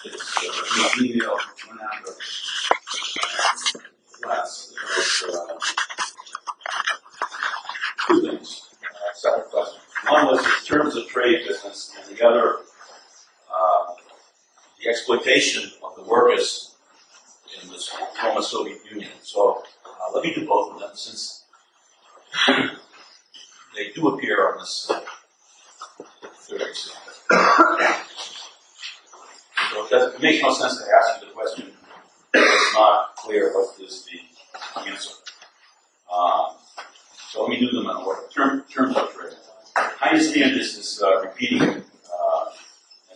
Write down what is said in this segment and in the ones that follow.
It's email went out of class. Two things. Separate questions. One was the terms of trade business, and the other, the exploitation of the workers in this former Soviet Union. So let me do both of them, since they do appear on this third example. So it makes no sense to ask you the question if it's not clear what is the answer. So let me do them in order. Terms of trade. I understand this is repeating, and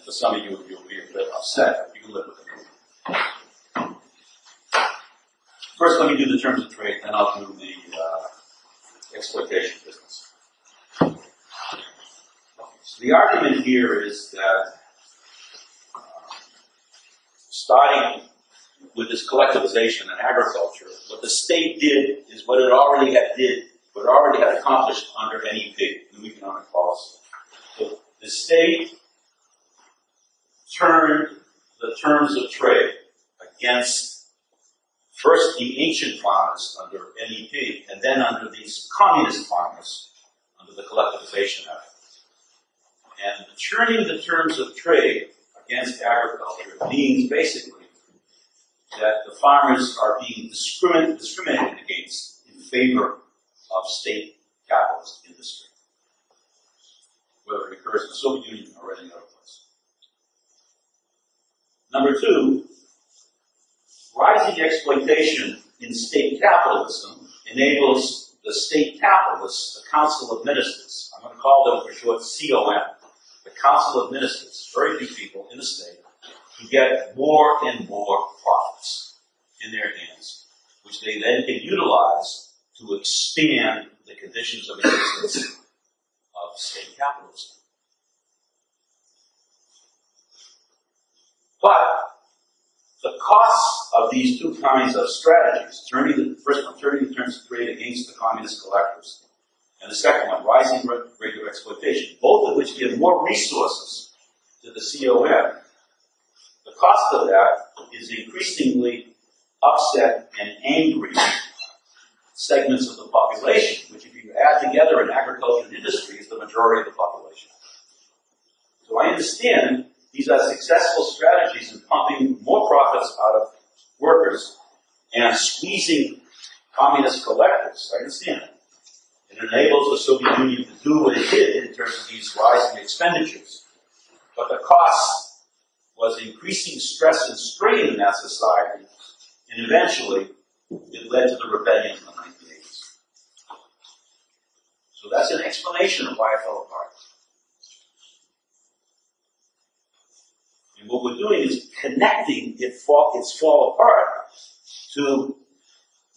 for some of you, you'll be a bit upset. You can live with it. First, let me do the terms of trade, then I'll do the exploitation business. Okay, so the argument here is that starting with this collectivization in agriculture, what the state did is what it already had accomplished under NEP, New Economic Policy. So the state turned the terms of trade against first the ancient farmers under NEP, and then under these communist farmers under the collectivization effort. And turning the terms of trade against agriculture means basically that the farmers are being discriminated against in favor of state capitalist industry, whether it occurs in the Soviet Union or any other place. Number two, rising exploitation in state capitalism enables the state capitalists, the Council of Ministers, I'm going to call them for short COM, the Council of Ministers, very few people in the state, to get more and more profits in their hands, which they then can utilize to expand the conditions of existence of state capitalism. But the costs of these two kinds of strategies, first one, turning the terms of trade against the communist collectors, and the second one, rising rate of exploitation, both of which give more resources to the COM, the cost of that is increasingly upset and angry segments of the population, which if you add together in agriculture and industry is the majority of the population. So I understand these are successful strategies in pumping more profits out of workers and squeezing communist collectors. I understand it. It enables the Soviet Union to do what it did in terms of these rising expenditures. But the cost was increasing stress and strain in that society, and eventually it led to the rebellion in the 1980s. So that's an explanation of why it fell apart. And what we're doing is connecting its fall apart to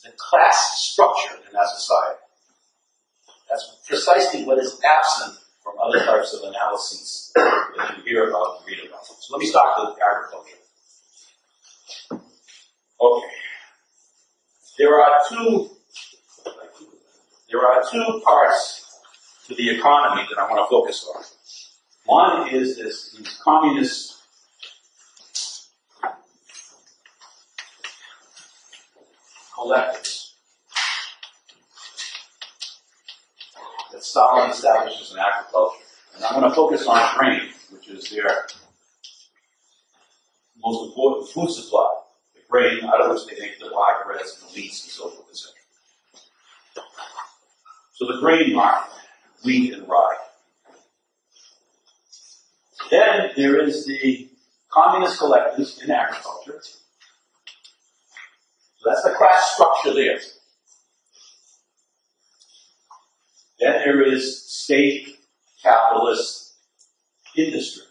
the class structure in that society. That's precisely what is absent from other types of analyses that you hear about and read about. So let me start with agriculture. Okay. There are two parts to the economy that I want to focus on. One is these communist collectives that Stalin establishes in agriculture. And I'm going to focus on grain, which is their most important food supply. The grain out of which they make the rye breads and the wheats and so forth, etc. So the grain market, wheat and rye. Then there is the communist collectives in agriculture. So that's the class structure there. Then there is state capitalist industry.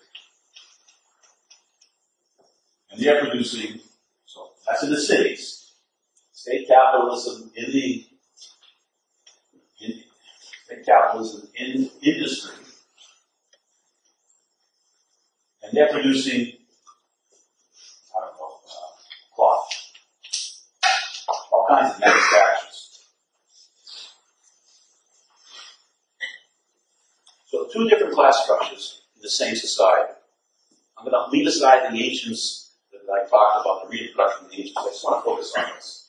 And they're producing, so that's in the cities, state capitalism in industry. And they're producing, cloth. All kinds of manufacturers. So two different class structures in the same society. I'm going to leave aside the ancients that I talked about, the reproduction of the ages. I just want to focus on this.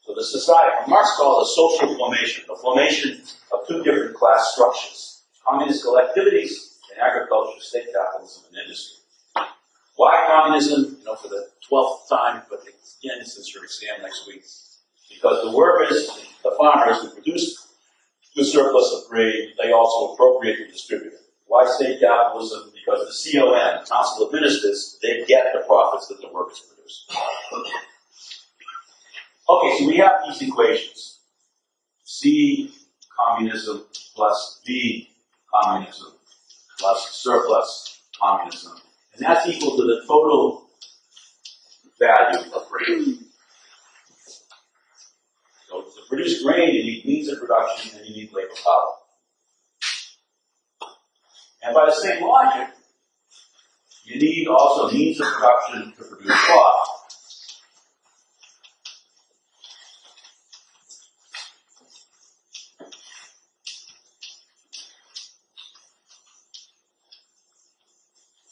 So the society, Marx called a social formation, the formation of two different class structures, communist collectivities and agriculture, state capitalism, and industry. Why communism? For the 12th time, but again, since your exam next week. Because the workers, the farmers who produce the surplus of grain, they also appropriate and distribute it. Why state capitalism? Because the CON, the Council of Ministers, they get the profits that the workers produce. Okay, so we have these equations. C communism plus B communism plus surplus communism. And that's equal to the total value of grain. So to produce grain, you need means of production and you need labor power. And by the same logic, you need also means of production to produce cloth.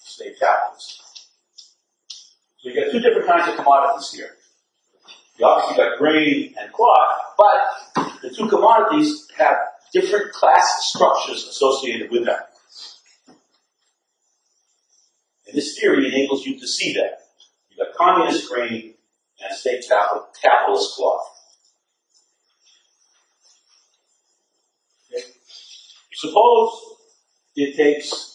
State capitalism. So you got two different kinds of commodities here. You obviously got grain and cloth, but the two commodities have different class structures associated with them. And this theory enables you to see that. You've got communist grain and state capitalist cloth. Okay. Suppose it takes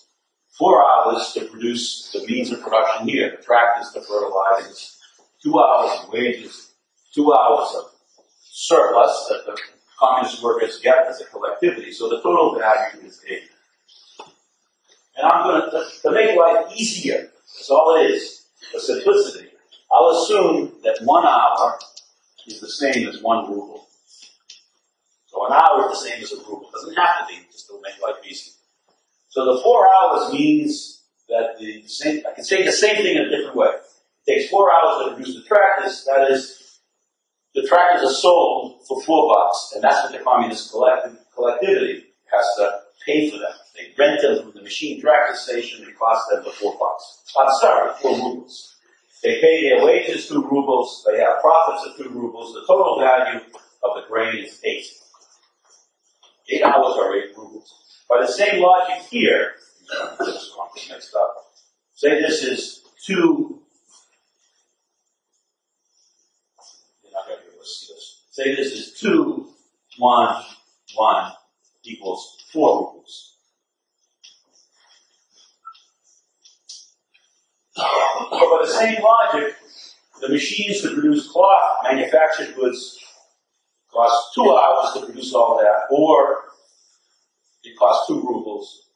4 hours to produce the means of production here, the tractors, the fertilizers, 2 hours of wages, 2 hours of surplus that the communist workers get as a collectivity. So the total value is 8. And I'm going to make life easier, that's all it is, for simplicity, I'll assume that 1 hour is the same as 1 ruble. So an hour is the same as a ruble. It doesn't have to be, just to make life easy. So the 4 hours means that I can say the same thing in a different way. It takes 4 hours to produce the tractors, that is, the tractors are sold for $4, and that's what the communist collectivity has to pay for them. They rent them from the machine tractor station, it costs them the $4. I'm sorry, 4 rubles. They pay their wages 2 rubles, they have profits of 2 rubles, the total value of the grain is 8. 8 hours are 8 rubles. By the same logic here, this one gets mixed up. Say this is 2. You're not going to be able to see this. Say this is 2, 1, 1 equals 4 rubles. But by the same logic, the machines to produce cloth, manufactured goods, cost 2 hours to produce all that, or it costs 2 rubles,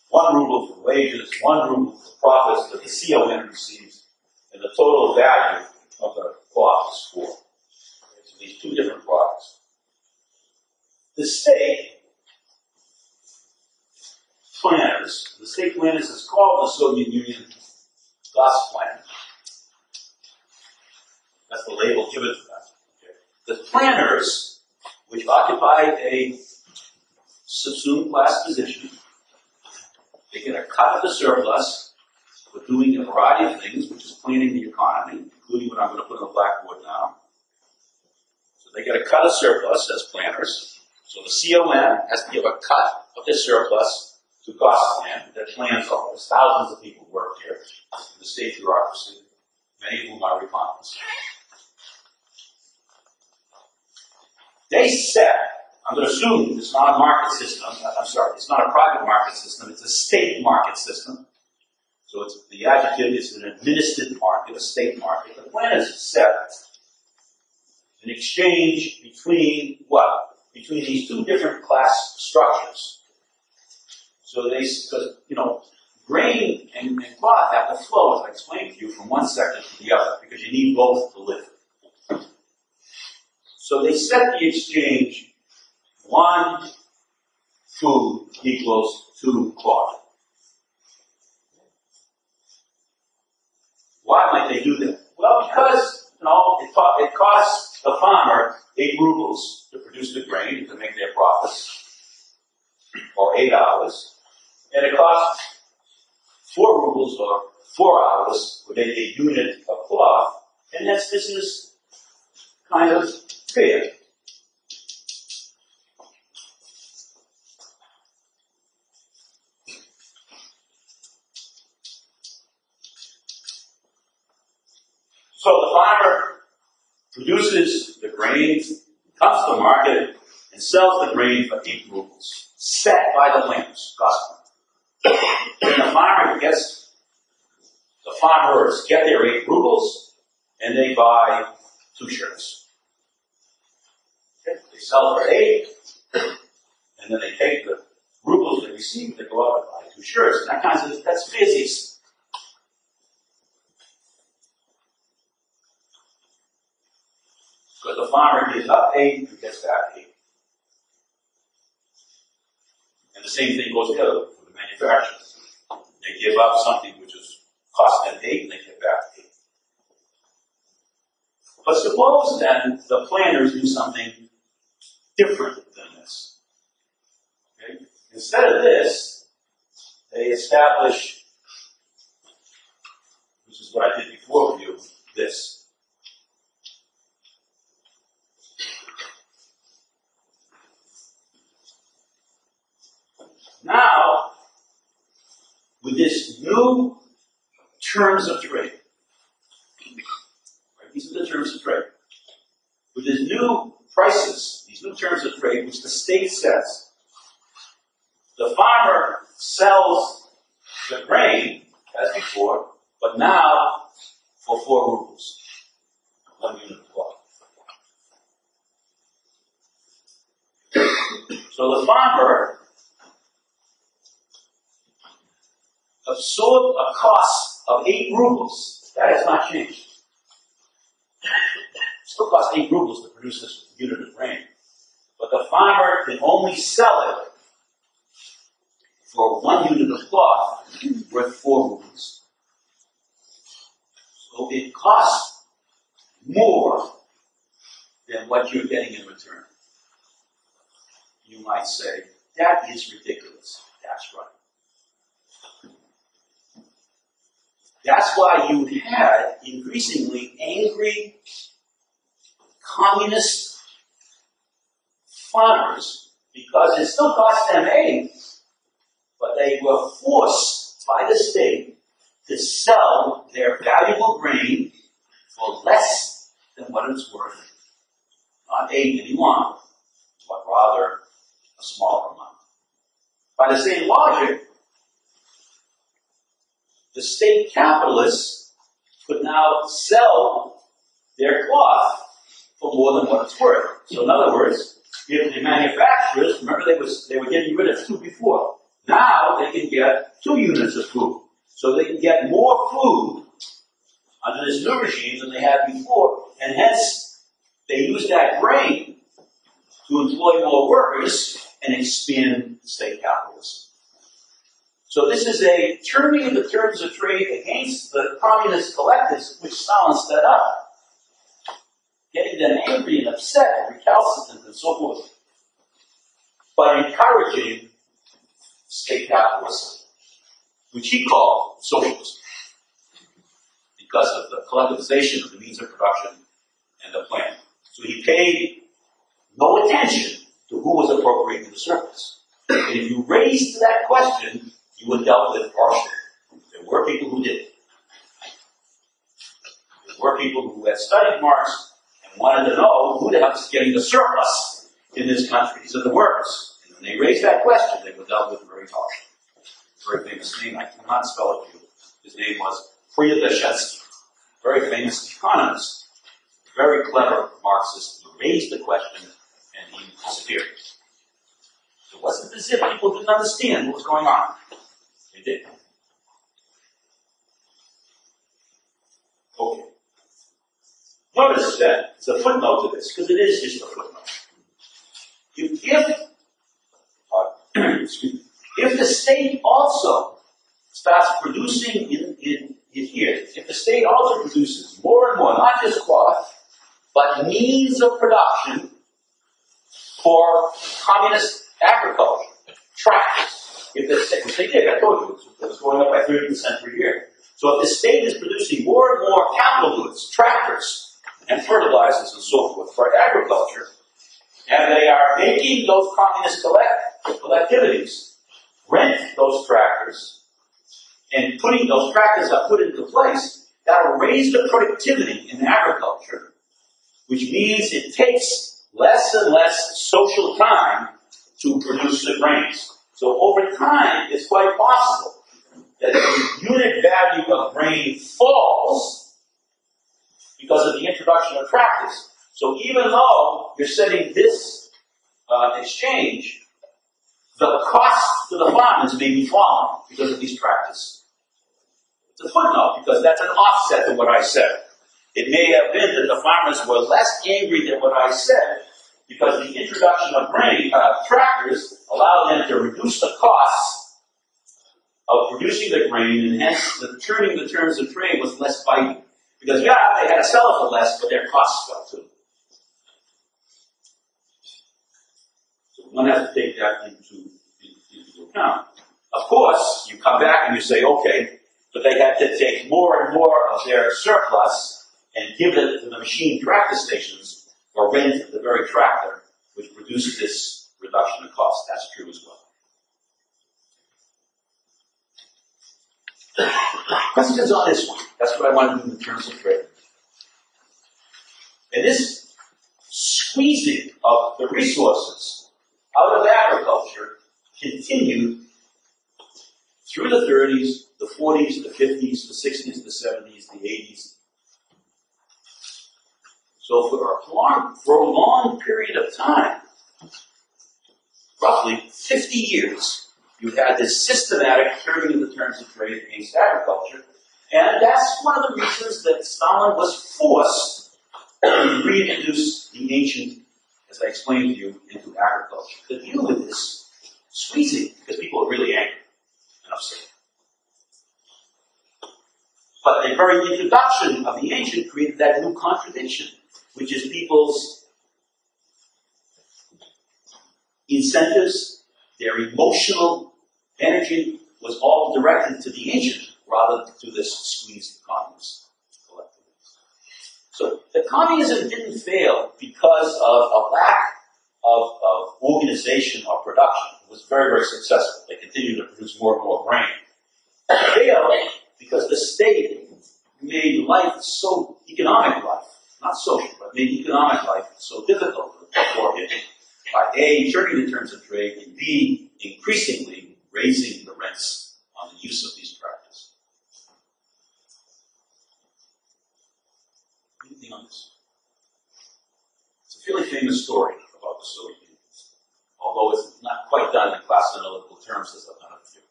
1 ruble for wages, 1 ruble for profits that the CON receives, and the total value of the cloth is 4. Okay, so these 2 different products. The state planners, is called the Soviet Union Gas Plan. That's the label given to that. Okay. The planners, which occupy a subsumed class position, they get a cut of the surplus for doing a variety of things, which is planning the economy, including what I'm going to put on the blackboard now. So they get a cut of surplus as planners. So the CON has to give a cut of their surplus to Gosplan that plans all this. Thousands of people work here in the state bureaucracy, many of whom are economists. They set, I'm going to assume it's not a market system, it's not a private market system, it's a state market system. So it's the adjective is an administered market, a state market. The planners set an exchange between what? Between these 2 different class structures. So because, grain and cloth have to flow, as I explained to you, from one sector to the other, because you need both to live. So they set the exchange 1 food equals 2 cloth. Why might they do that? Well, because it costs the farmer 8 rubles to produce the grain to make their profits, or 8 hours, and it costs 4 rubles or 4 hours would make a unit of cloth, and this is kind of fair. So the farmer produces the grain, comes to the market, and sells the grain for 8 rubles, set by the planters, customer. And the farmers get their 8 rubles, and they buy 2 shirts. Okay? They sell for 8, and then they take the rubles they receive, they go out and buy 2 shirts. And that's physics. Because the farmer gives up 8 and gets back 8. And the same thing goes the other way for the manufacturers. They give up something which is cost them 8 and they get back 8. But suppose then the planners do something different than this. Okay? Instead of this, they establish, which is what I did before with you, this. Now, with this new terms of trade, right, these are the terms of trade. With these new prices, these new terms of trade, which the state sets, the farmer sells the grain, as before, but now for 4 rubles, 1 unit of cloth. So the farmer absorbed a cost of 8 rubles. That has not changed. It still costs 8 rubles to produce this unit of grain. But the farmer can only sell it for 1 unit of cloth worth 4 rubles. So it costs more than what you're getting in return. You might say, that is ridiculous. That's right. That's why you had increasingly angry communist farmers, because it still cost them 8, but they were forced by the state to sell their valuable grain for less than what it's worth. Not 8 anymore, but rather a smaller amount. By the same logic, the state capitalists could now sell their cloth for more than what it's worth. So in other words, if the manufacturers, remember they were getting rid of 2 before, now they can get 2 units of food. So they can get more food under this new regime than they had before, and hence they use that grain to employ more workers and expand state capitalism. So this is a turning of the terms of trade against the communist collectives which Stalin set up, getting them angry and upset and recalcitrant and so forth, but encouraging state capitalism, which he called socialism, because of the collectivization of the means of production and the plan. So he paid no attention to who was appropriating the surplus. And if you raised that question, you were dealt with partially. There were people who did. There were people who had studied Marx and wanted to know who the hell is getting the surplus in this country. These are the workers. And when they raised that question, they were dealt with very harshly. Very famous name, I cannot spell it to you. His name was Friedrich, very famous economist, very clever Marxist. He raised the question and he disappeared. It wasn't as if people didn't understand what was going on. They did. Okay. Notice that it's a footnote to this, because it is just a footnote. If the state also starts producing in here, if the state also produces more and more, not just cloth, but means of production for communist agriculture, tractors, if the, which they did, I told you, it was going up by 30% per year. So if the state is producing more and more capital goods, tractors, and fertilizers and so forth for agriculture, and they are making those communist collectivities rent those tractors, and putting those tractors are put into place, that will raise the productivity in agriculture, which means it takes less and less social time to produce the grains. So over time, it's quite possible that the unit value of grain falls because of the introduction of tractors. So even though you're setting this exchange, the cost to the farmers may be falling because of these tractors. It's a footnote, because that's an offset to what I said. It may have been that the farmers were less angry than what I said, because the introduction of tractors allowed them to reduce the costs of producing the grain, and hence turning the terms of trade was less biting. Because, yeah, they had to sell it for less, but their costs fell too. So one has to take that into account. Of course, you come back and you say, okay, but they had to take more and more of their surplus and give it to the machine tractor stations or rent the very tractor, which produced this reduction in cost. That's true as well. Questions on this one? That's what I want to do in terms of trade. And this squeezing of the resources out of agriculture continued through the 30s, the 40s, the 50s, the 60s, the 70s, the 80s. So for a long period of time, roughly 50 years, you had this systematic turning of the terms of trade against agriculture. And that's one of the reasons that Stalin was forced to reintroduce the ancient, as I explained to you, into agriculture. To deal with this squeezing, because people are really angry and upset. But the very introduction of the ancient created that new contradiction, which is people's incentives, their emotional energy was all directed to the ancient rather than to this squeezed communist collectivism. So the communism didn't fail because of a lack of organization or production. It was very, very successful. They continued to produce more and more grain. It failed because the state made life so, economic life, not social, but made economic life so difficult for it by A, turning the terms of trade, and B, increasingly raising the rents on the use of these tractors. Anything on this? It's a fairly famous story about the Soviet Union, although it's not quite done in class analytical terms as I've done it here.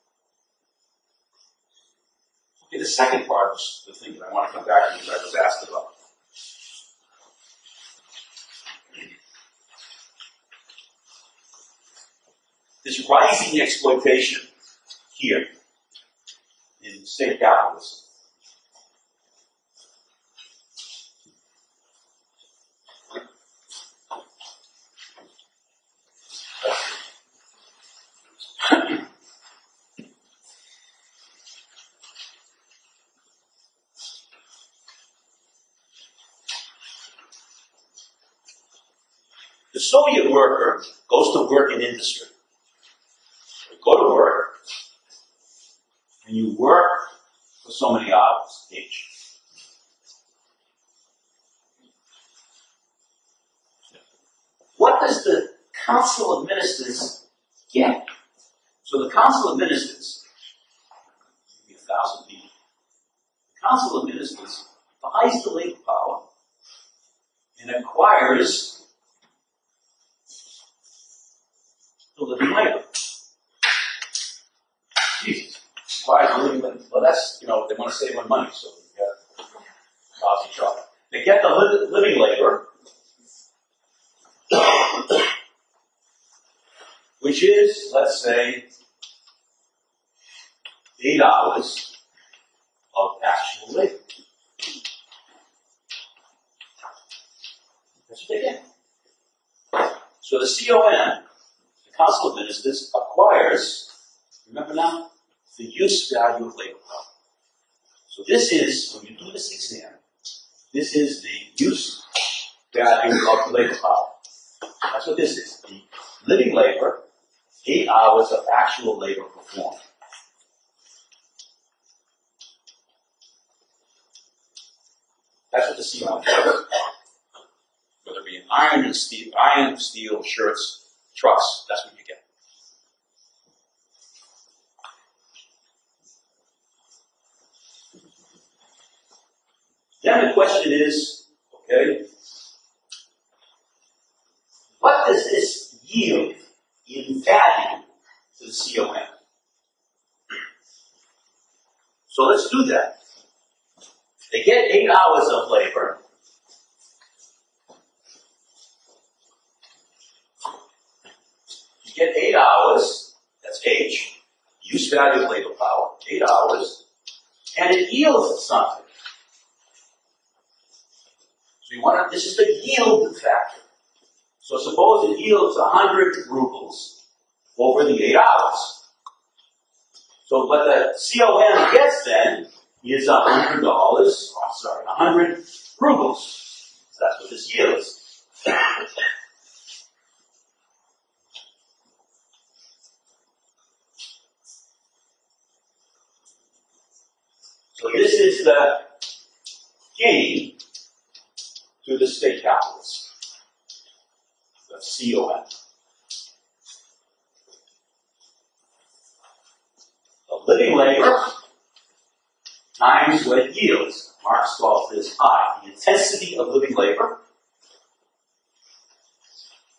Okay, the second part of the thing that I want to come back to that I was asked about. This rising exploitation here in state capitalism. The Soviet worker goes to work in industry. You go to work, and you work for so many hours each. What does the Council of Ministers get? So the Council of Ministers, maybe 1,000 people, the Council of Ministers buys the labor power and acquires the living labor. Jesus. Acquires the living labor. Well, that's, they want to save on money, so you get lousy job. They get the living labor, which is, let's say, 8 hours of actual labor. That's what they get. So the CON, the Council of Ministers, acquires Remember now? The use value of labor power. So this is, when you do this exam, this is the use value of labor power. That's what this is. The living labor, 8 hours of actual labor performed. That's what the CMO does. Whether it be iron, steel, shirts, trucks, that's what you get. Then the question is, okay, what does this yield in value to the COM? So let's do that. They get 8 hours of labor. You get 8 hours, that's H, use value of labor power, 8 hours, and it yields something. So you want to, this is the yield factor. So suppose it yields 100 rubles over the 8 hours. So what the COM gets then is $100, 100 rubles. So that's what this yields. So this is the gain to the state capitalist. That's COM. The living labor times what it yields. Marx calls this I. The intensity of living labor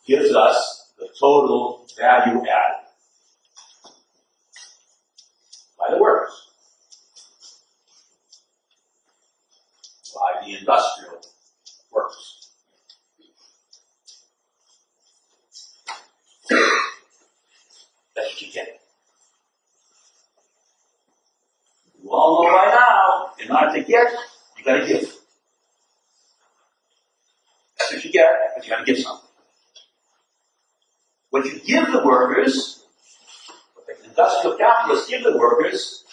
gives us the total value added by the workers, by the industrial workers. That's what you get. You all know by now, in order to get, you got to give. That's what you get, but you got to give something. What you give the workers, what the industrial capitalists give the workers,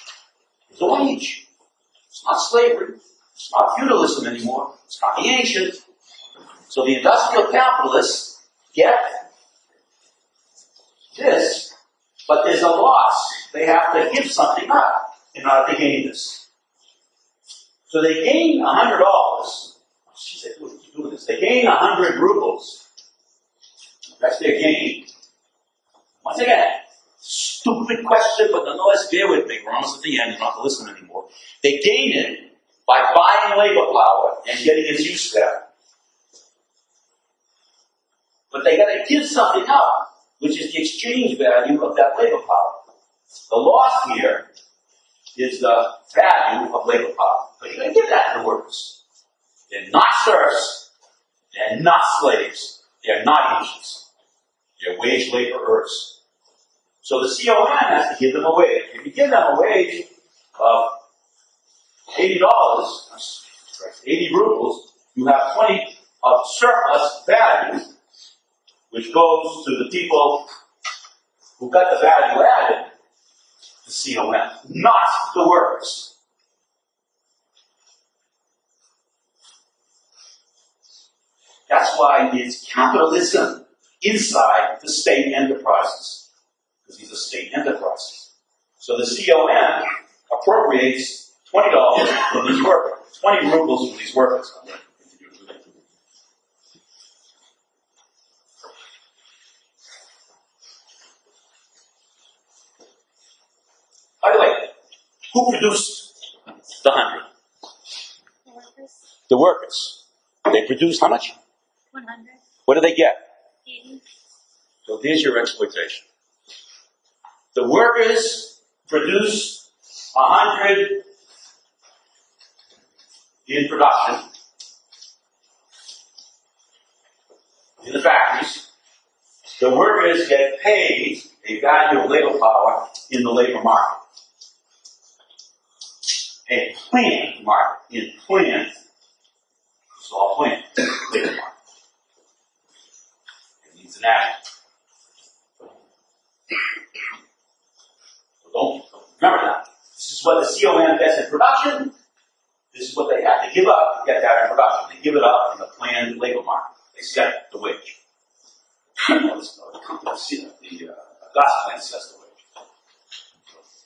is a wage. It's not slavery. It's not feudalism anymore. It's not the ancient. So the industrial capitalists get this, but there's a loss. They have to give something up in order to gain this. So they gain $100. She said, what are you doing this? They gain 100 rubles. That's their gain. Once again, stupid question, but nonetheless, bear with me. We're almost at the end. You don't have to listen anymore. They gain it by buying labor power and getting its use value. But they got to give something up, which is the exchange value of that labor power. The loss here is the value of labor power. But you're going to give that to the workers. They're not serfs. They're not slaves. They're not agents. They're wage laborers. So the COM has to give them a wage. If you give them a wage of $80, 80 rubles, you have 20 of surplus value, which goes to the people who got the value added, the COM, not the workers. That's why it's capitalism inside the state enterprises, because these are state enterprises. So the COM appropriates $20 from these workers, 20 rubles from these workers. By the way, who produced the 100? The workers. The workers. They produced how much? 100. What do they get? 80. So here's your exploitation. The workers produce 100 in production in the factories. The workers get paid a value of labor power in the labor market. A plant market, in plant. It's all plant, labor market. It needs an action. So Don't remember that. This is what the CO manifests in production. This is what they have to give up to get that in production. They give it up in the planned labor market. They set the wage. The Goss plan sets the wage.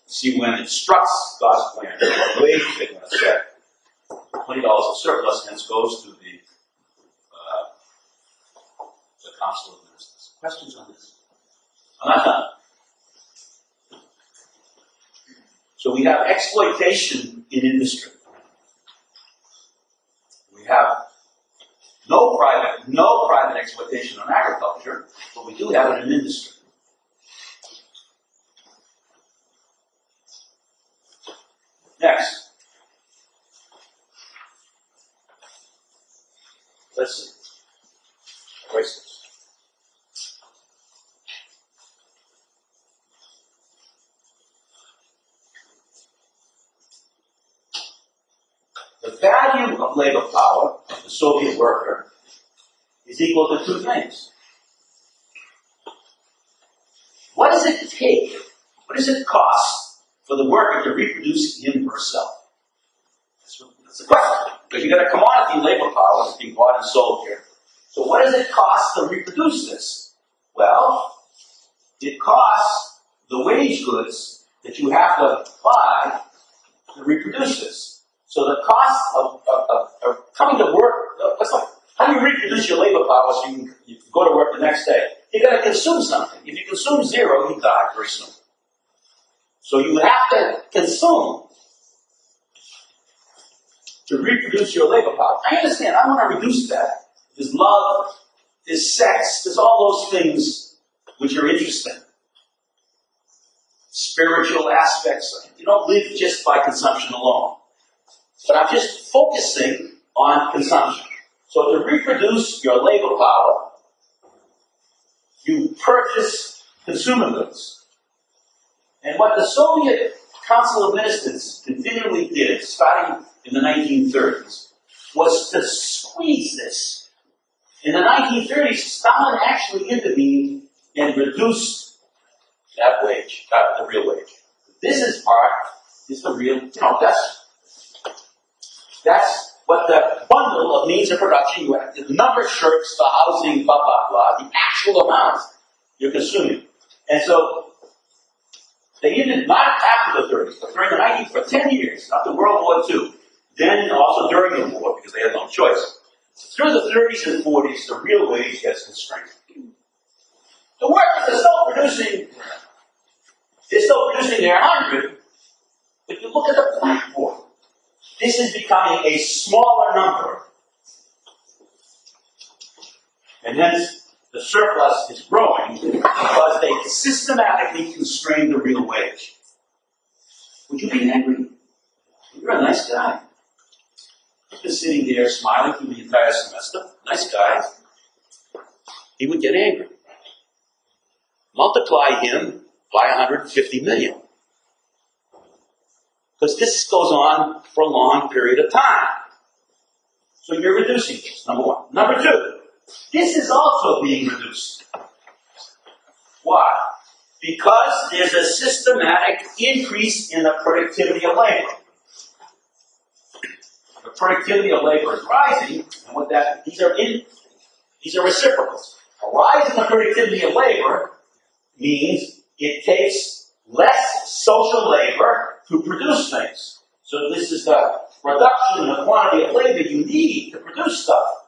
See, when it instructs Goss plan the wage they're going to set, $20 of surplus hence goes to the Council of Ministers. Questions on this? I'm not done. So we have exploitation in industry. We have no private exploitation on agriculture, but we do have it in industry. Next. Let's see. Erase this. The value of labor power of the Soviet worker is equal to two things. What does it take? What does it cost for the worker to reproduce him or herself? That's the question. Because you've got a commodity labor power that's being bought and sold here. So what does it cost to reproduce this? Well, it costs the wage goods that you have to buy to reproduce this. So the cost of coming to work, how do you reproduce your labor power so you can go to work the next day? You've got to consume something. If you consume zero, you die very soon. So you have to consume to reproduce your labor power. I understand, I want to reduce that. There's love, there's sex, there's all those things which are interesting. Spiritual aspects. You don't live just by consumption alone. But I'm just focusing on consumption. So to reproduce your labor power, you purchase consumer goods. And what the Soviet Council of Ministers continually did, starting in the 1930s, was to squeeze this. In the 1930s, Stalin actually intervened and reduced that wage, the real wage. This is the real, that's what the bundle of means of production, you have the number of shirts, the housing, blah, blah, blah, the actual amount you're consuming. And so, they ended not after the 30s, but during the 90s, for 10 years, after World War II, then also during the war, because they had no choice. Through the 30s and 40s, the real wage gets constrained. The workers are still producing their 100, but you look at the blackboard. This is becoming a smaller number. And hence, the surplus is growing because they systematically constrain the real wage. Would you be angry? You're a nice guy. He's been sitting there smiling through the entire semester. Nice guy. He would get angry. Multiply him by 150 million. Because this goes on for a long period of time. So you're reducing this, number one. Number two, this is also being reduced. Why? Because there's a systematic increase in the productivity of labor. The productivity of labor is rising, and these are reciprocals. A rise in the productivity of labor means it takes less social labor to produce things. So this is the reduction in the quantity of labor you need to produce stuff.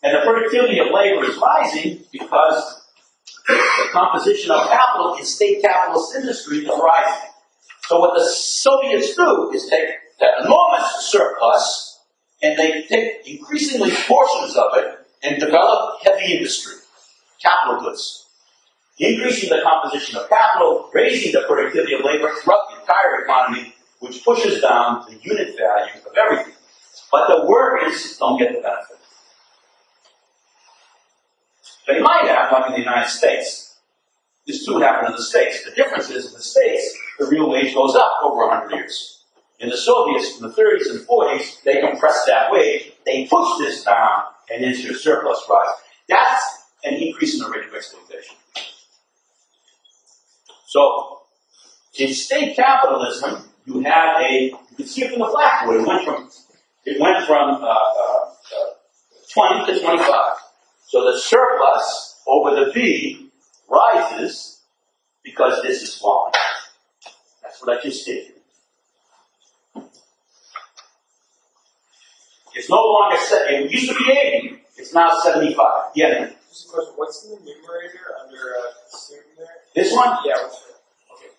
And the productivity of labor is rising because the composition of capital in state capitalist industry is rising. So what the Soviets do is take that enormous surplus and they take increasingly portions of it and develop heavy industry, capital goods. Increasing the composition of capital, raising the productivity of labor throughout the entire economy, which pushes down the unit value of everything. But the workers don't get the benefit. They might have, like in the United States. This too happened in the States. The difference is in the States, the real wage goes up over 100 years. In the Soviets, in the 30s and 40s, they compressed that wage, they pushed this down, and hence your surplus rise. That's an increase in the rate of exploitation. So, In state capitalism, you had you can see it from the blackboard. It went from 20 to 25. So the surplus over the V rises because this is falling. That's what I just did. It's no longer it used to be 80. It's now 75. Yeah. Just a question. What's in the numerator under consume there? This one? Yeah. What's it? Okay.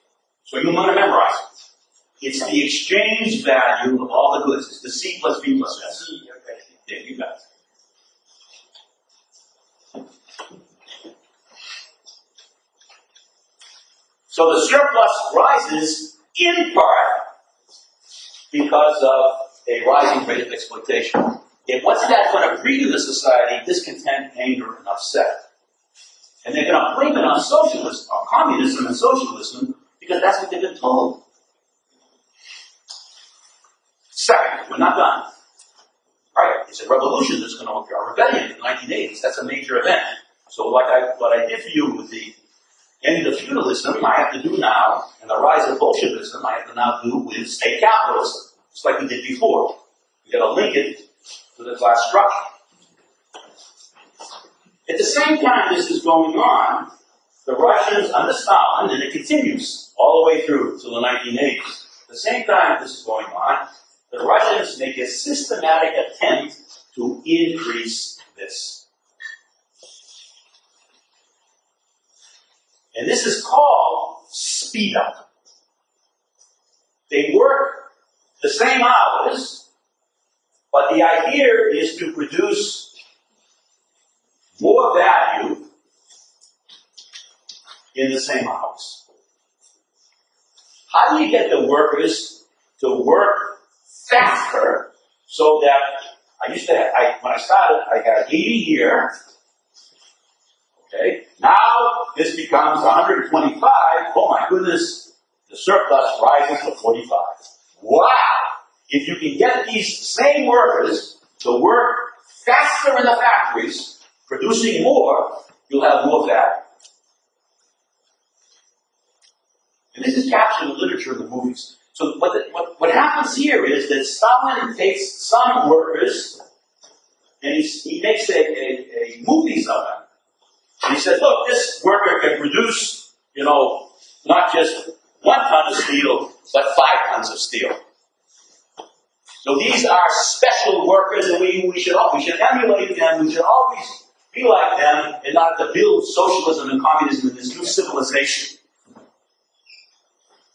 So you want to memorize it. It's the exchange value of all the goods. It's the C plus B plus S. C. Okay. Yeah, you got it. So the surplus rises in part because of a rising rate of exploitation. And what's that going to breed in the society? Discontent, anger, and upset. And they're going to blame it on socialism, or communism and socialism, because that's what they've been told. Second, we're not done. Right, it's a revolution that's going to occur, a rebellion in the 1980s. That's a major event. So what I did for you with the end of feudalism, I have to do now, and the rise of Bolshevism, I have to now do with state capitalism, just like we did before. We've got to link it to the class structure. At the same time this is going on, the Russians under Stalin, and it continues all the way through to the 1980s. At the same time this is going on, the Russians make a systematic attempt to increase this. And this is called speed up. They work the same hours, but the idea is to produce more value in the same hours. How do you get the workers to work faster so that when I started, I got 80 here. Okay, now this becomes 125. Oh my goodness, the surplus rises to 45. Wow! If you can get these same workers to work faster in the factories, producing more, you'll have more value. And this is captured in the literature and the movies. So what happens here is that Stalin takes some workers and he makes a movies of them. And he says, look, this worker can produce, not just 1 ton of steel, but 5 tons of steel. So these are special workers, and we should emulate them. We should always be like them in order to build socialism and communism in this new civilization.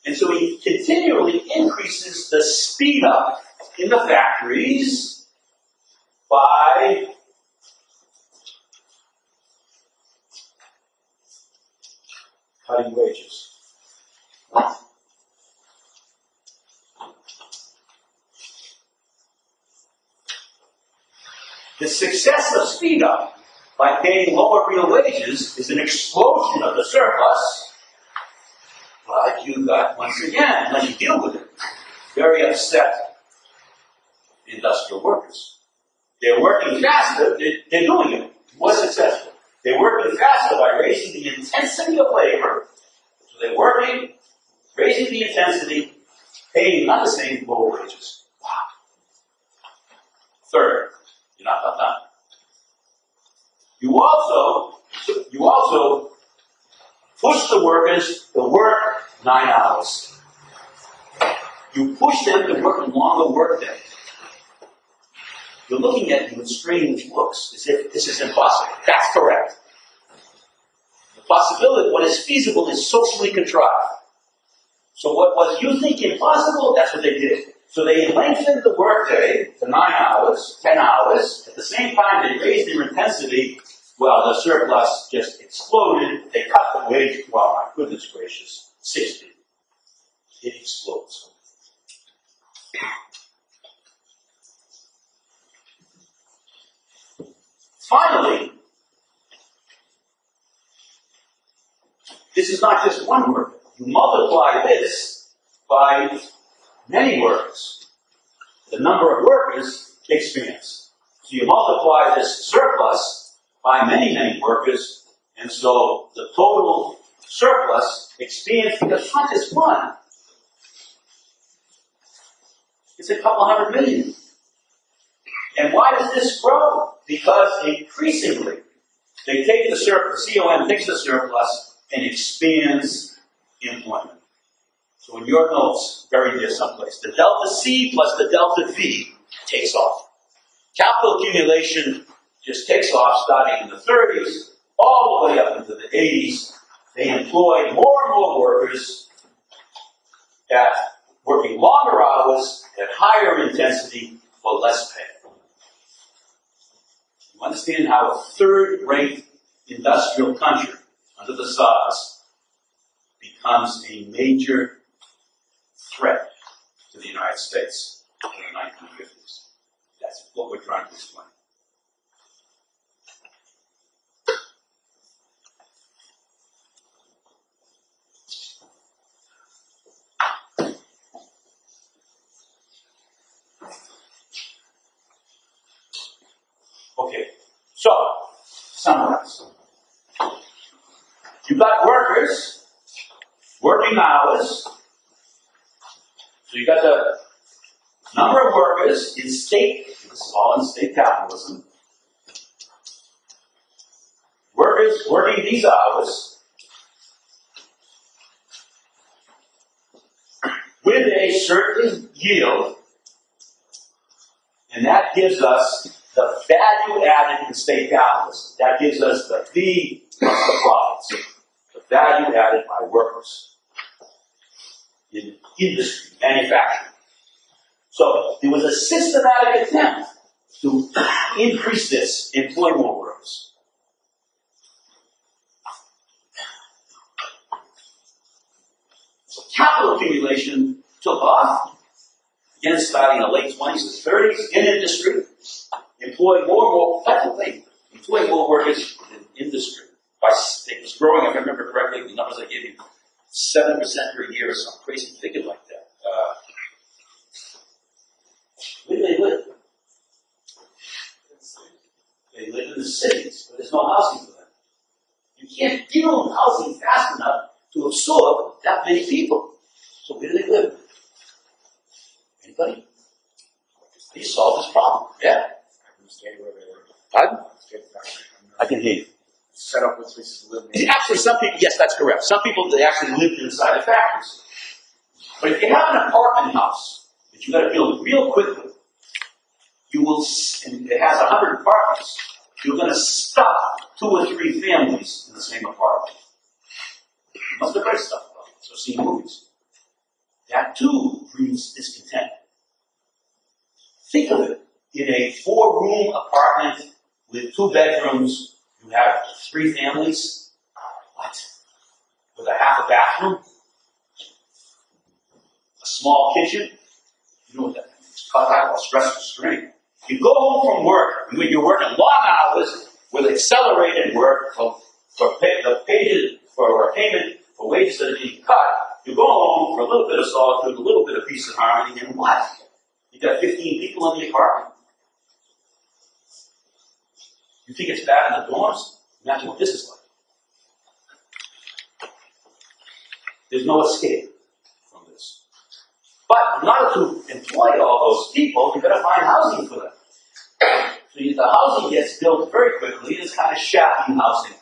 And so he continually increases the speed up in the factories by cutting wages. The success of speed up by paying lower real wages is an explosion of the surplus. But you got, once again, unless you deal with it, very upset industrial workers. They're working faster, they're doing it more successful. They're working faster by raising the intensity of labor. So they're working, raising the intensity, paying not the same low wages. Wow. Third, you're not done. You also push the workers to work 9 hours. You push them to work a longer workday. You're looking at me with strange looks, as if this is impossible. That's correct. The possibility, what is feasible, is socially contrived. So what you think impossible, that's what they did. So they lengthened the workday to 9 hours, 10 hours. At the same time, they raised their intensity. Well, the surplus just exploded. They cut the wage. Well, my goodness gracious, 60. It explodes. Finally, this is not just one worker. You multiply this by many workers. The number of workers expands. So you multiply this surplus by many, many workers, and so the total surplus expands because it's not just one. It's a couple hundred million. And why does this grow? Because increasingly, they take the surplus, COM takes the surplus and expands employment. So in your notes, buried there someplace, the delta C plus the delta V takes off. Capital accumulation just takes off starting in the 30s, all the way up into the 80s. They employ more and more workers at working longer hours at higher intensity for less pay. You understand how a third-rate industrial country under the Tsars becomes a major threat to the United States in the 1950s. That's what we're trying to explain. Okay, so, summarize. You've got workers, working hours. So you've got the number of workers in state, this is all in state capitalism. Workers working these hours with a certain yield, and that gives us the value added in state capitalism. That gives us the V plus the profits. The value added by workers in industry, manufacturing. So there was a systematic attempt to increase this, employ more workers. So capital accumulation took off, again starting in the late 20s and 30s in industry. Employ more workers in industry. It was growing, if I remember correctly, the numbers I gave you, 7% per year or some crazy figure like that. Where do they live? They live in the cities, but there's no housing for them. You can't build housing fast enough to absorb that many people. So where do they live? Anybody? How do you solve this problem? Yeah. Pardon? I can hear you. Set up with places to live in. Actually, some people, yes, that's correct. Some people, they actually lived inside the factories. But if you have an apartment house that you've got to build real quickly, you will, and it has 100 apartments, you're going to stuff 2 or 3 families in the same apartment. You must have read stuff about it, so seen movies. That too breeds discontent. Think of it. In a 4-room apartment with 2 bedrooms, you have 3 families. What? With a half a bathroom? A small kitchen? You know what that means? It's called stressful strain. You go home from work, when you're working long hours with accelerated work for payment for wages that are being cut, you go home for a little bit of solitude, a little bit of peace and harmony, and what? You got 15 people in the apartment. You think it's bad in the dorms? Imagine what this is like. There's no escape from this. But in order to employ all those people, you've got to find housing for them. So the housing gets built very quickly. It's kind of shabby housing,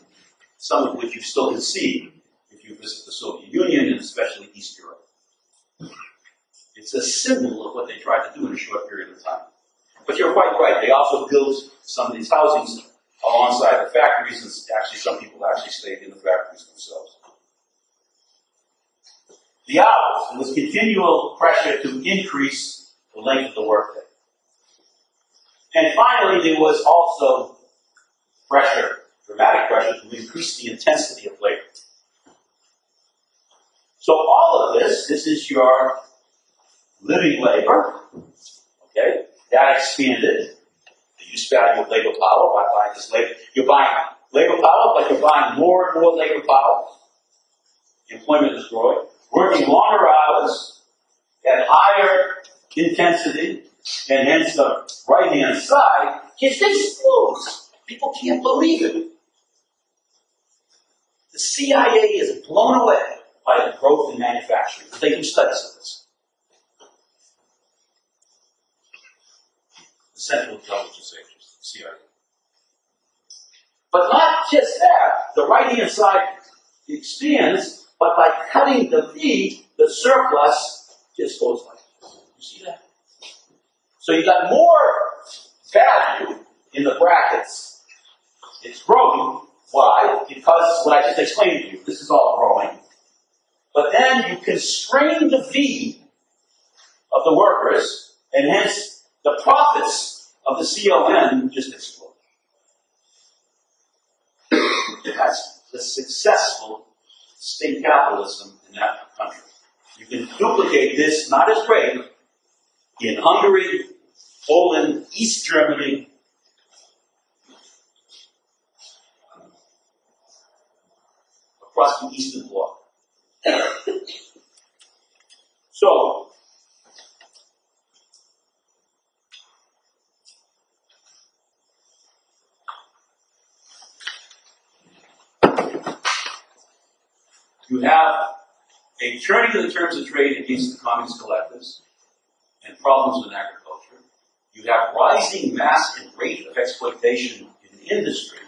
some of which you still can see if you visit the Soviet Union and especially East Europe. It's a symbol of what they tried to do in a short period of time. But you're quite right. They also built some of these housings alongside the factories, and actually some people actually stayed in the factories themselves. The hours. There was continual pressure to increase the length of the workday. And finally, there was also pressure, dramatic pressure, to increase the intensity of labor. So all of this is your living labor, okay? That expanded the use value of labor power by buying this labor. You're buying labor power, but you're buying more and more labor power. Employment is growing. Working longer hours at higher intensity, and hence the right-hand side just explodes. People can't believe it. The CIA is blown away by the growth in manufacturing. They do studies of this. The Central Intelligence Agency, CIA. But not just that. The right-hand side expands, but by cutting the V, the surplus just goes like this. You see that? So you got more value in the brackets. It's growing. Why? Because what I just explained to you, this is all growing. But then you constrain the V of the workers, and hence the profits of the CON just explode. That's the successful state capitalism in that country. You can duplicate this, not as great, in Hungary, Poland, East Germany, across the Eastern Bloc. So, you have a turning of the terms of trade against the communist collectives and problems with agriculture. You have rising mass and rate of exploitation in industry.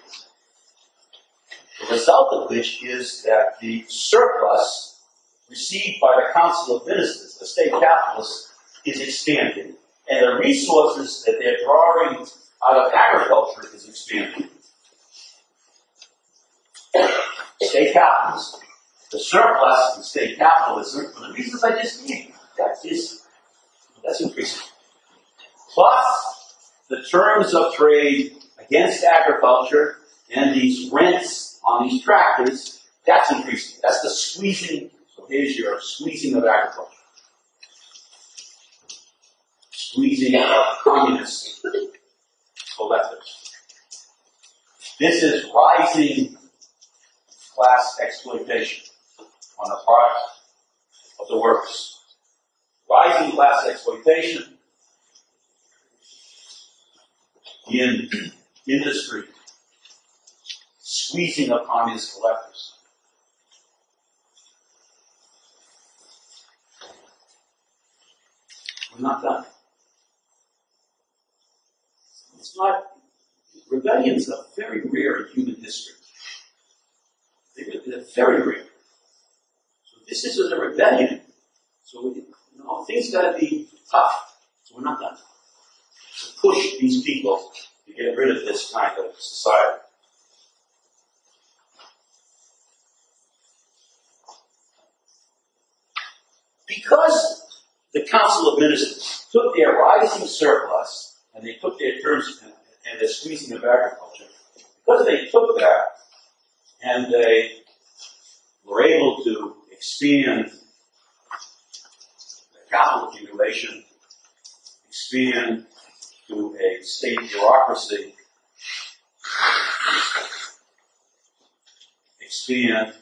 The result of which is that the surplus received by the Council of Ministers, the state capitalists, is expanding, and the resources that they're drawing out of agriculture is expanding. State capitalism. The surplus in state capitalism, for the reasons I just gave, that's increasing. Plus, the terms of trade against agriculture and these rents on these tractors, that's increasing. That's the squeezing. So here's your squeezing of agriculture. Squeezing of communist collectives. This is rising class exploitation on the part of the workers. Rising class exploitation in industry. Squeezing of communist collectives. We're not done. It's not, rebellions are very rare in human history. They're very rare. So this is a rebellion. So things got to be tough. So we're not done. To push these people to get rid of this kind of society. Because the Council of Ministers took their rising surplus and they took their terms and their squeezing of agriculture, because they took that and they were able to expand the capital accumulation, expand to a state bureaucracy, expand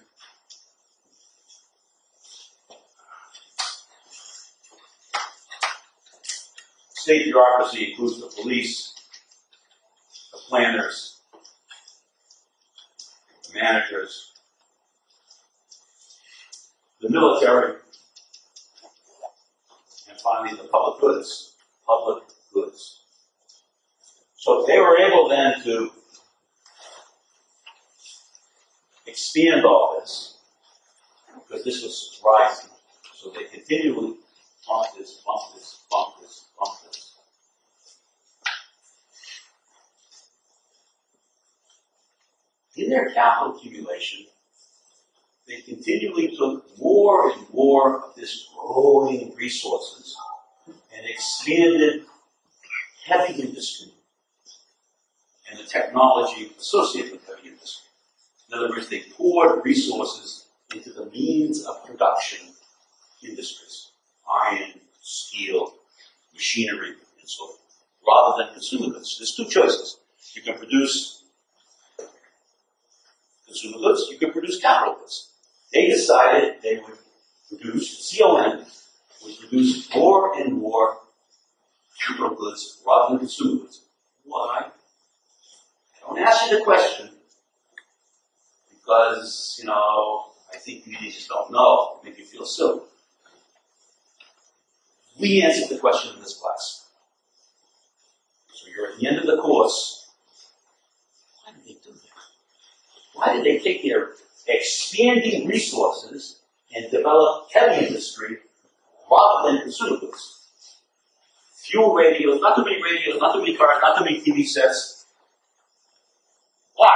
state bureaucracy includes the police, the planners, the managers, the military, and finally the public goods. Public goods. So they were able then to expand all this, because this was rising. So they continually bump this, bump this, bump this, bump this. In their capital accumulation, they continually took more and more of this growing resources and expanded heavy industry and the technology associated with heavy industry. In other words, they poured resources into the means of production industries, iron, steel, machinery, and so forth, rather than consumer goods. There's two choices. You can produce consumer goods, you can produce capital goods. They decided they would produce, CON would produce more and more capital goods rather than consumer goods. Why? I don't ask you the question, because, you know, I think you just don't know, make you feel silly. We answered the question in this class. So you're at the end of the course. Why did they do that? Why did they take their expanding resources and develop heavy industry rather than consumer goods? Few radios, not too many cars, not too many TV sets. Why?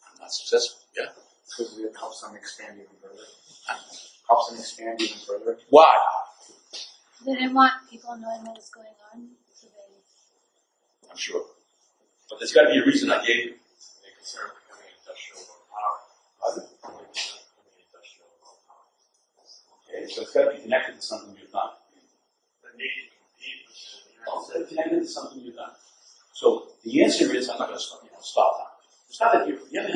I'm not successful, yeah? Because it helps them expand even further. Helps them expand even further. Why? They didn't want people knowing what was going on, so they... I'm sure. But there's got to be a reason I gave you. They're concerned with becoming industrial power. Okay, so it's got to be connected to something you've done. The need to compete with It's got to be connected to something you've done. So the answer is, I'm not going to stop now. It's not that you're, yeah,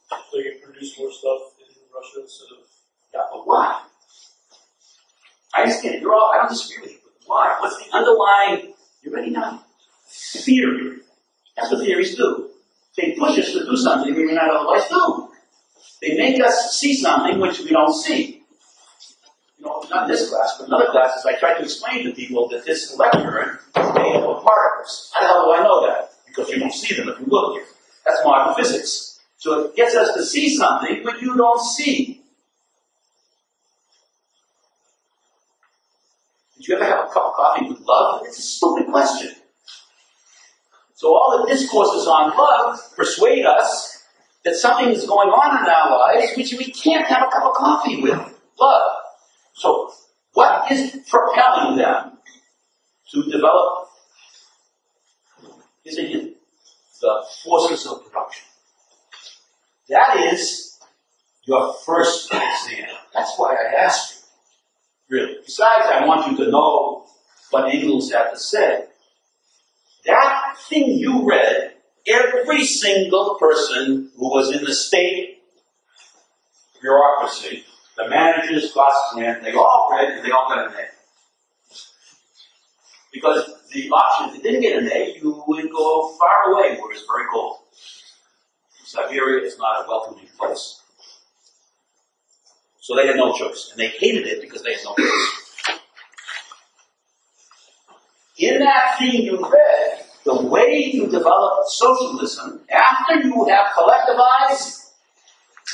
so you can produce more stuff in Russia instead of... yeah, but why? I understand, I don't disagree with you, but why? What's the underlying, you ready now? Theory. That's what theories do. They push us to do something we may not otherwise do. They make us see something which we don't see. You know, not in this class, but in other classes, I try to explain to people that this electron is made up of particles. How the hell do I know that? Because you don't see them if you look here. That's modern physics. So it gets us to see something which you don't see. Did you ever have a cup of coffee with love? It's a stupid question. So all the discourses on love persuade us that something is going on in our lives which we can't have a cup of coffee with. Love. So what is propelling them to develop? Here's a hint. The forces of production. That is your first exam. That's why I asked you. Really. Besides, I want you to know what Engels had to say. That thing you read, every single person who was in the state bureaucracy, the managers, classmen, they all read and they all got an A. Because the option, if you didn't get an A, you would go far away where it's very cold. Siberia is not a welcoming place. So they had no choice. And they hated it because they had no choice. In that thing you read, the way to develop socialism, after you have collectivized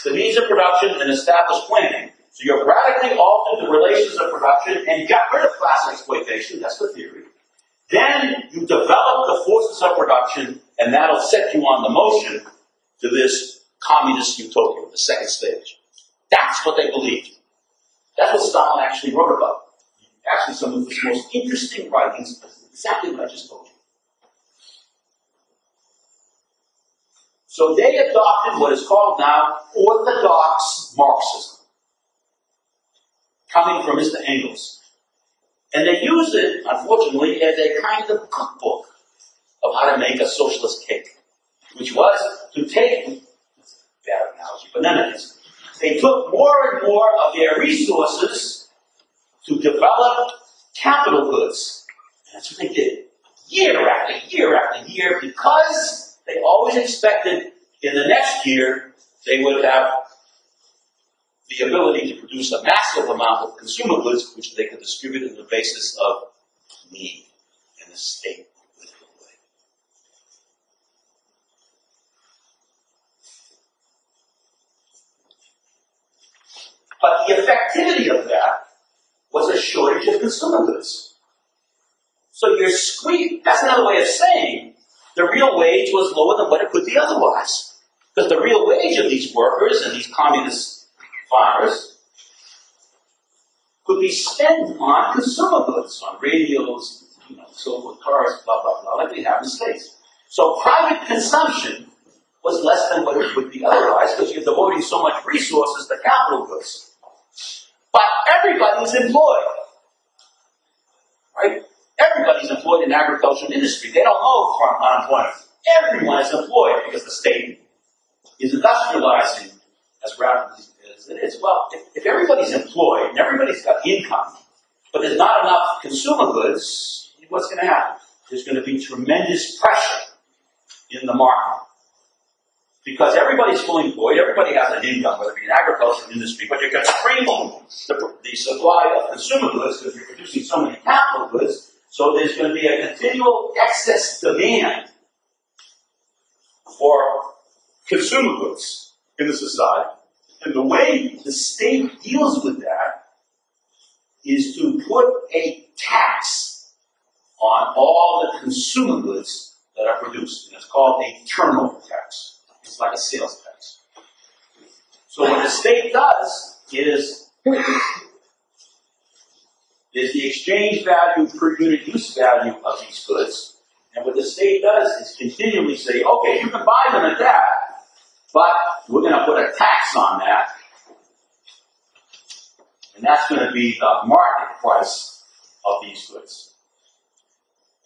the means of production and established planning, so you've radically altered the relations of production and got rid of class exploitation, that's the theory. Then you develop the forces of production, and that'll set you on the motion to this communist utopia, the second stage. That's what they believed. That's what Stalin actually wrote about. Actually, some of his most interesting writings is exactly what I just told you. So they adopted what is called now Orthodox Marxism, coming from Mr. Engels. And they used it, unfortunately, as a kind of cookbook of how to make a socialist cake, which was to take, that's a bad analogy, but none of this. They took more and more of their resources to develop capital goods. And that's what they did. Year after year after year, because they always expected in the next year they would have the ability to produce a massive amount of consumer goods which they could distribute on the basis of need, and the state would give away. But the effectivity of that was a shortage of consumer goods. So you're squeezed. That's another way of saying the real wage was lower than what it could be otherwise. Because the real wage of these workers and these communist farmers could be spent on consumer goods, on radios, so forth, cars, blah, blah, blah, like we have in the States. So private consumption was less than what it would be otherwise because you're devoting so much resources to capital goods. But everybody's employed. Right? Everybody's employed in agricultural industry. They don't know from unemployment. Everyone is employed because the state is industrializing as rapidly as it is. Well, if everybody's employed and everybody's got income, but there's not enough consumer goods, what's going to happen? There's going to be tremendous pressure in the market. Because everybody's fully employed, everybody has an income, whether it be in agriculture or industry, but you're constraining the supply of consumer goods because you're producing so many capital goods, so there's going to be a continual excess demand for consumer goods in the society. And the way the state deals with that is to put a tax on all the consumer goods that are produced. And it's called a turnover tax. It's like a sales tax. So what the state does is the exchange value per unit use value of these goods. And what the state does is continually say, okay, you can buy them at that, but we're going to put a tax on that. And that's going to be the market price of these goods.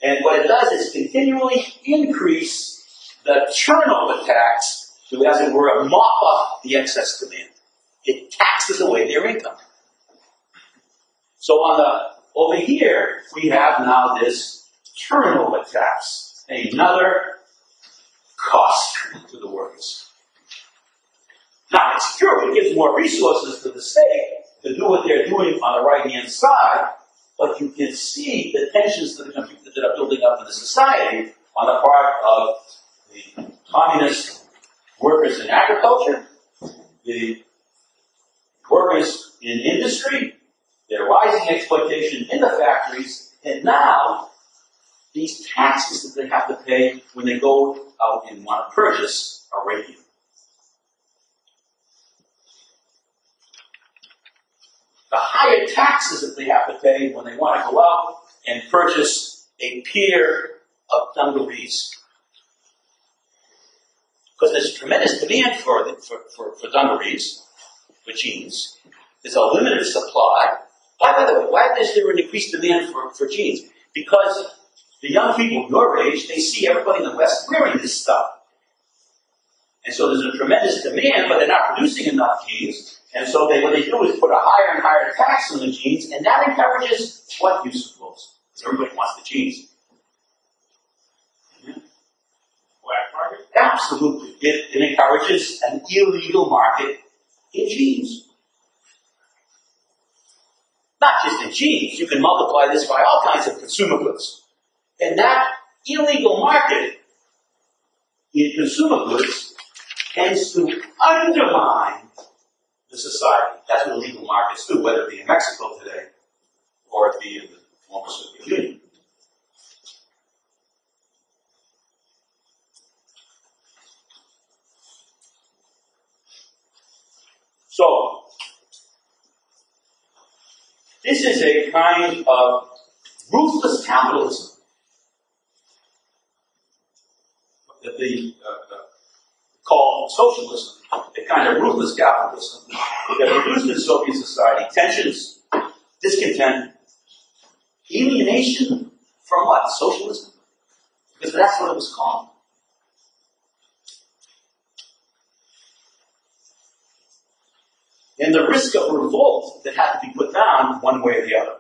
And what it does is continually increase the turnover tax to, as it were, mop up the excess demand. It taxes away their income. So over here, we have now this turnover tax, another cost to the workers. Now, it's true, it gives more resources to the state to do what they're doing on the right-hand side, but you can see the tensions that are building up in the society on the part of the communist workers in agriculture, the workers in industry, their rising exploitation in the factories, and now these taxes that they have to pay when they go out and want to purchase a radio. The higher taxes that they have to pay when they want to go out and purchase a pair of dungarees. Because there's tremendous demand for dungarees, for jeans. There's a limited supply. By the way, why is there an increased demand for jeans? Because the young people your age, they see everybody in the West wearing this stuff. And so there's a tremendous demand, but they're not producing enough jeans. And so what they do is put a higher and higher tax on the jeans, and that encourages what, you suppose? Because everybody wants the jeans. Black market? Absolutely. It encourages an illegal market in jeans. Not just in jeans. You can multiply this by all kinds of consumer goods. And that illegal market in consumer goods tends to undermine the society. That's what illegal markets do, whether it be in Mexico today or it be in the former Soviet Union. So, this is a kind of ruthless capitalism that they call socialism, a kind of ruthless capitalism that produced in Soviet society tensions, discontent, alienation from what? Socialism? Because that's what it was called. And the risk of revolt that had to be put down one way or the other.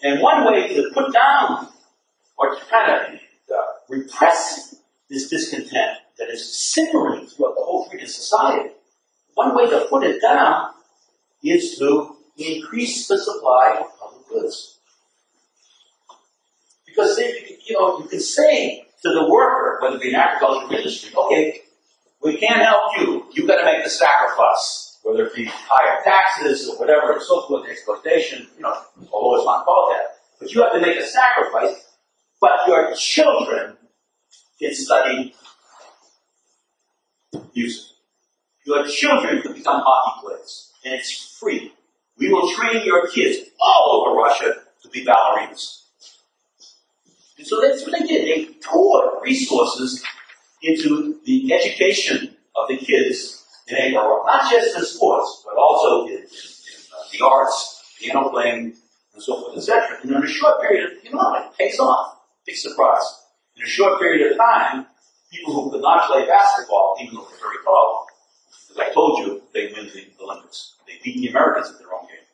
And one way to put down or to kind of repress this discontent that is simmering throughout the whole freaking society, one way to put it down is to increase the supply of public goods. Because you can say to the worker, whether it be in agriculture or industry, okay, we can't help you. You've got to make the sacrifice, whether it be higher taxes or whatever, or so forth, exploitation, although it's not called that. But you have to make a sacrifice, but your children can study music. Your children can become hockey players, and it's free. We will train your kids all over Russia to be ballerinas. And so that's what they did. They poured resources into the education of the kids in April, not just in sports, but also in the arts, piano playing, and so forth, etc. And in a short period, it pays off. Big surprise. In a short period of time, people who could not play basketball, even though they're very tall, as I told you, they win the Olympics. They beat the Americans at their own game.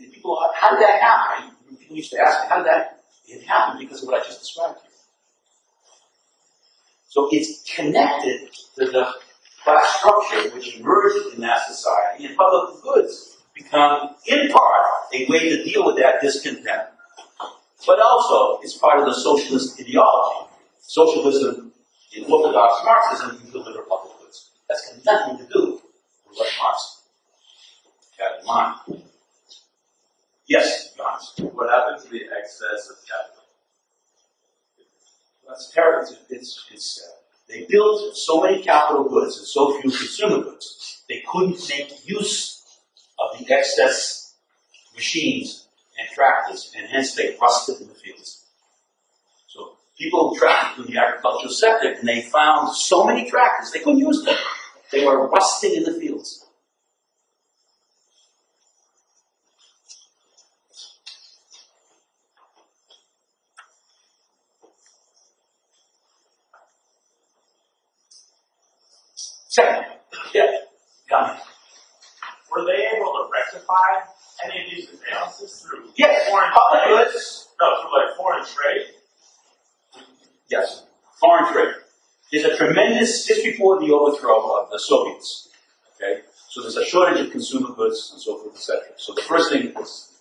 And people, how did that happen? People used to ask me, how did that happen? Because of what I just described to you. So it's connected to the class structure which emerged in that society, and public goods become, in part, a way to deal with that discontent. But also, it's part of the socialist ideology. Socialism, in Orthodox Marxism, you deliver public goods. That's got nothing to do with what Marx had in mind. Yes, Johannes. What happened to the excess of capital? That's terrible. They built so many capital goods and so few consumer goods, they couldn't make use of the excess machines and tractors, and hence they rusted in the fields. So people tracked in the agricultural sector, and they found so many tractors, they couldn't use them. They were rusting in the fields. Second, yeah, Were they able to rectify any of these imbalances through yes, foreign public trade? goods. No, through like foreign trade? Yes, foreign trade. There's a tremendous, just before the overthrow of the Soviets, okay? So there's a shortage of consumer goods and so forth, etc. So the first thing is,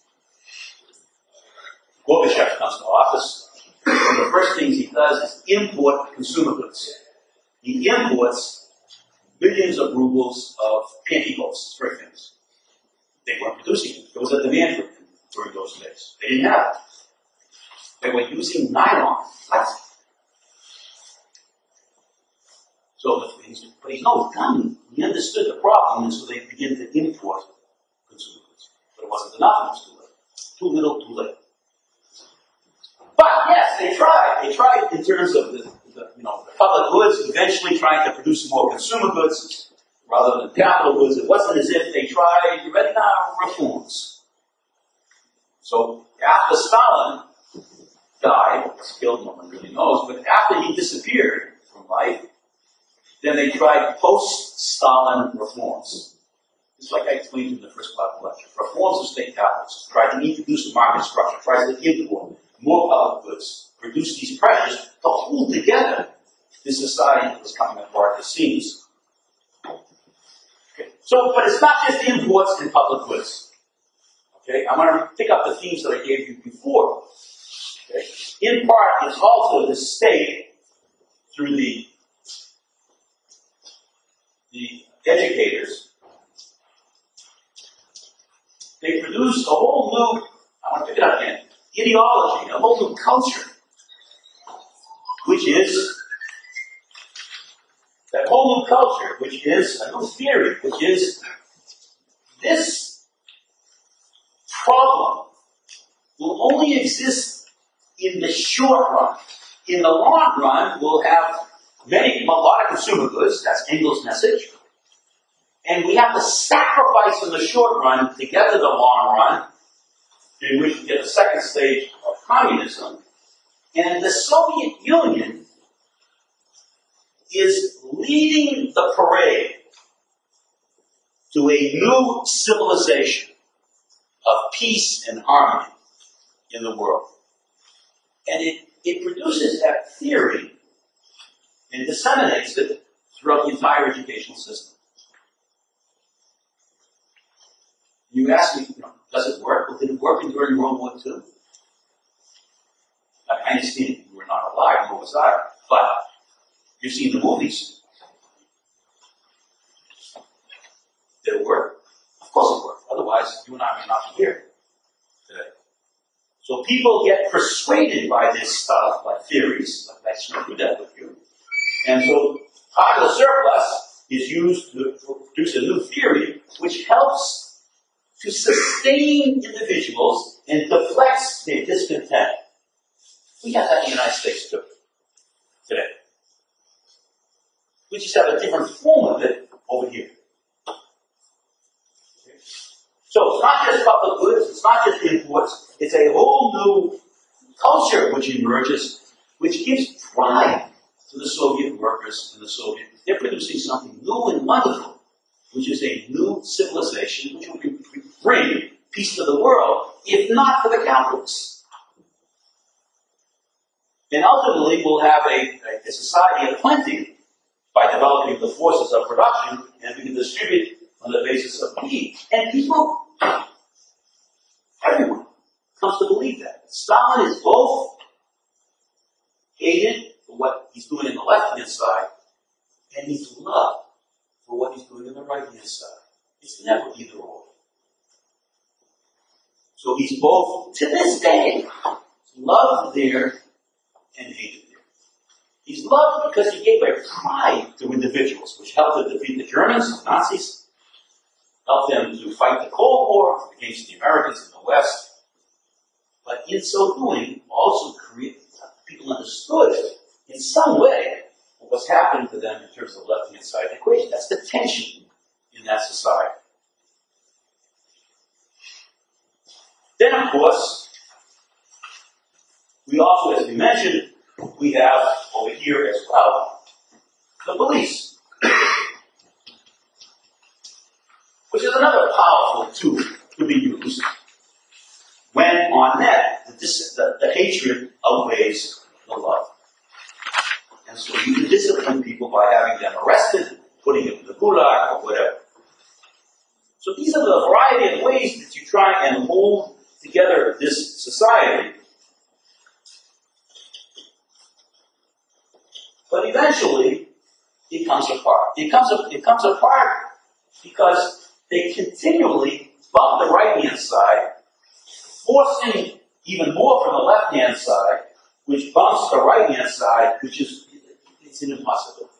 Gorbachev comes to office, and the first things he does is import consumer goods. He imports billions of rubles of pantyhose, for things. They weren't producing it. There was a demand for it during those days. They didn't have it. They were using nylon, plastic. So, but he's no dummy. He understood the problem, and so they began to import consumer goods. But it wasn't enough, it was too late. Too little, too late. But yes, they tried. They tried in terms of the public goods, eventually trying to produce more consumer goods rather than capital goods. It wasn't as if they tried, you ready now, reforms. So after Stalin died, killed, no one really knows, but after he disappeared from life, then they tried post-Stalin reforms. It's like I explained in the first part of the lecture. Reforms of state capitalism tried to introduce the market structure, tried to import more public goods, produce these pressures to hold together this society that was coming apart at the seams. Okay. So, but it's not just imports and public goods. Okay, I want to pick up the themes that I gave you before. Okay. In part, it's also the state, through the educators, they produced a whole new, I want to pick it up again, ideology, a whole new culture, which is that whole new culture, which is a new theory, which is this problem will only exist in the short run. In the long run, we'll have a lot of consumer goods, that's Engels' message, and we have to sacrifice in the short run to get to the long run, in which we get the second stage of communism. And the Soviet Union is leading the parade to a new civilization of peace and harmony in the world. And it produces that theory and disseminates it throughout the entire educational system. You ask me, does it work? Well, did it work during World War II? I understand you were not alive, nor was I, but you've seen the movies. Did it work? Of course it worked. Otherwise, you and I may not be here today. So people get persuaded by this stuff, by theories, like I just want to do that with you. And so part of the surplus is used to produce a new theory, which helps to sustain individuals and deflects their discontent. We have that in the United States too, today. We just have a different form of it over here. Okay. So it's not just public goods, it's not just imports, it's a whole new culture which emerges, which gives pride to the Soviet workers and the Soviet. They're producing something new and wonderful, which is a new civilization which will bring peace to the world, if not for the capitalists. And ultimately, we'll have a society of plenty by developing the forces of production, and we can distribute on the basis of need. And people, everyone, comes to believe that. Stalin is both hated for what he's doing in the left-hand side, and he's loved for what he's doing in the right-hand side. It's never either or. So he's both, to this day, loved there and hated there. He's loved because he gave a pride to individuals, which helped to defeat the Germans, the Nazis, helped them to fight the Cold War against the Americans in the West. But in so doing, also people understood in some way what was happening to them in terms of the left-hand side of the equation. That's the tension in that society. Then, of course, we also, as we mentioned, we have over here as well the police, which is another powerful tool to be used when on net the hatred outweighs the love. And so you can discipline people by having them arrested, putting them in the gulag, or whatever. So these are the variety of ways that you try and hold together this society. But eventually, it comes apart. It comes apart because they continually bump the right-hand side, forcing even more from the left-hand side, which bumps the right-hand side, which is, it's an impossibility.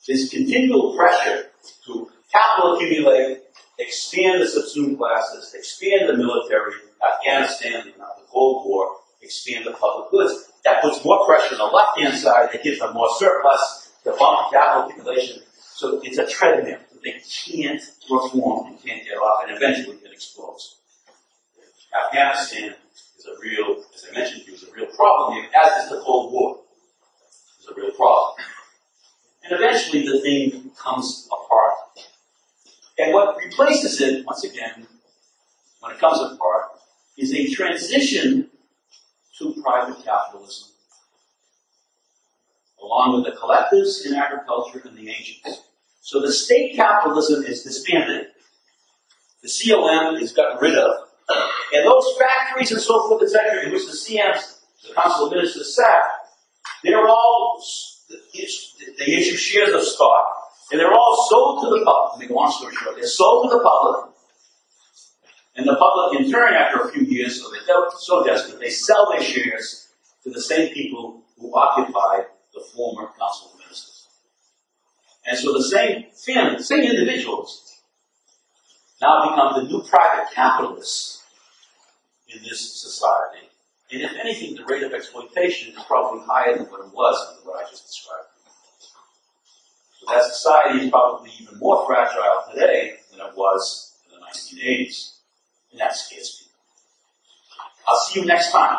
There's continual pressure to capital accumulate, expand the subsumed classes, expand the military, Afghanistan, the Cold War, expand the public goods. That puts more pressure on the left-hand side, that gives them more surplus, to bump capital accumulation. So it's a treadmill that they can't reform and can't get off, and eventually it explodes. Afghanistan is a real, as I mentioned, it was a real problem here, as is the Cold War. It's a real problem. And eventually the thing comes apart. And what replaces it, once again, when it comes apart, is a transition to private capitalism, along with the collectives in agriculture and the agents. So the state capitalism is disbanded. The COM is gotten rid of. And those factories and so forth, etc., in which the CMs, the Council of Ministers, sat, they're all, they issue shares of stock, and they're all sold to the public. To make a long story short, they're sold to the public, and the public, in turn, after a few years, so they're so desperate, they sell their shares to the same people who occupied the former Council of Ministers. And so the same family, the same individuals, now become the new private capitalists in this society. And if anything, the rate of exploitation is probably higher than what it was under what I just described. So that society is probably even more fragile today than it was in the 1980s. And that scares people. I'll see you next time.